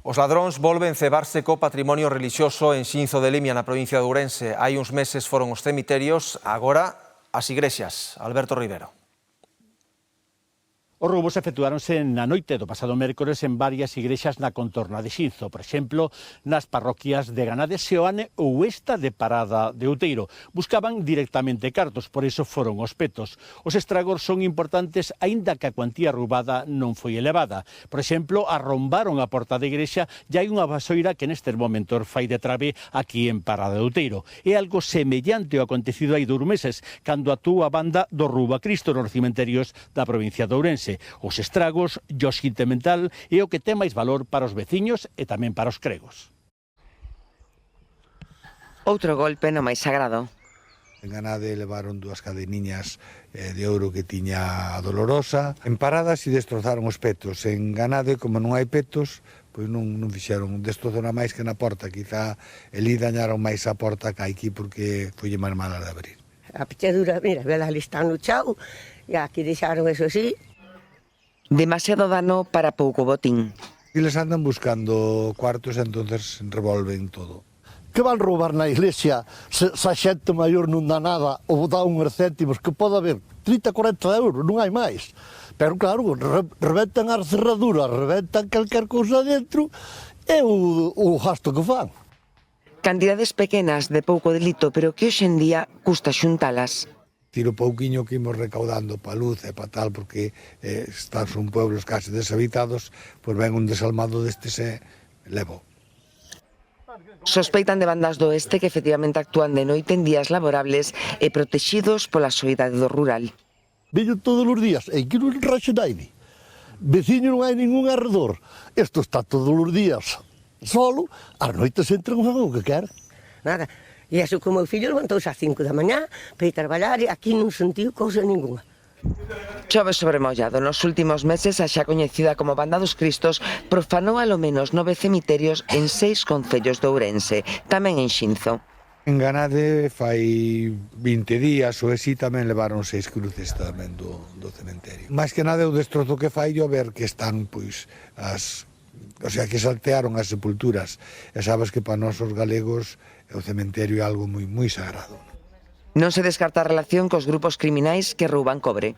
Os ladróns volven cebarse co patrimonio relixioso en Xinzo de Limia, na provincia de Ourense. Hai uns meses foron os cemiterios, agora as igrexas. Alberto Rivero. Os roubos efectuáronse na noite do pasado mércores en varias igrexas na contorna de Xinzo, por exemplo, nas parroquias de Ganade, Seoane ou esta de Parada de Outeiro. Buscaban directamente cartos, por iso foron os petos. Os estragos son importantes, aínda que a cuantía roubada non foi elevada. Por exemplo, arrombaron a porta da igrexa e hai unha vasoira que nestes momentos fai de trave aquí en Parada de Outeiro. É algo semellante ao acontecido hai 2 meses, cando actuou a banda do roubo a Cristo nos cementerios da provincia de Ourense. Os estragos, o sentimental é o que ten máis valor para os veciños e tamén para os cregos. Outro golpe no máis sagrado. En Ganade levaron 2 cadeniñas de ouro que tiña a Dolorosa. En Parada si destrozaron os petos. En Ganade, como non hai petos, pois non fixeron destrozona máis que na porta. Quizá elí dañaron máis a porta que aquí porque foi máis mala de abrir. A pechadura, mira, velas ali están no chao, e aquí deixaron eso así. Demasiado dano para pouco botín. E les andan buscando cuartos e entonces revolven todo. Que van roubar na iglesia se a xente maior non dá nada ou dá uns céntimos, que pode haber 30, 40 euros, non hai máis. Pero claro, rebentan as cerraduras, rebentan calquer cousa dentro e o gasto que fan. Cantidades pequenas de pouco delito, pero que hoxe en día custa xuntalas. Tiro pouquiño que imos recaudando pa luz e pa tal, porque son pueblos case deshabitados, pois ven un desalmado destes e levo. Sospeitan de bandas do oeste que efectivamente actúan de noite en días laborables e protexidos pola soidade do rural. Veño todos os días, e que non raxe naide. Veciño non hai ningún arredor. Isto está todos os días solo, as noites entran o que quer. Nada. E eso como o meu fillo levantouse ás 5 da mañá para ir traballar e aquí non sentiu cousa ninguna. Chove sobremollado. Nos últimos meses, a xa coñecida como Banda dos Cristos profanou alo menos 9 cemiterios en 6 concellos de Ourense, tamén en Xinzo. En Ganade fai 20 días ou así tamén levaron 6 cruces tamén do cementerio. Mais que nada o destrozo que fai yo ver que están, pois, que saltearon as sepulturas. E sabes que para nós os galegos o cementerio é algo moi sagrado. Non se descarta a relación cos grupos criminais que rouban cobre.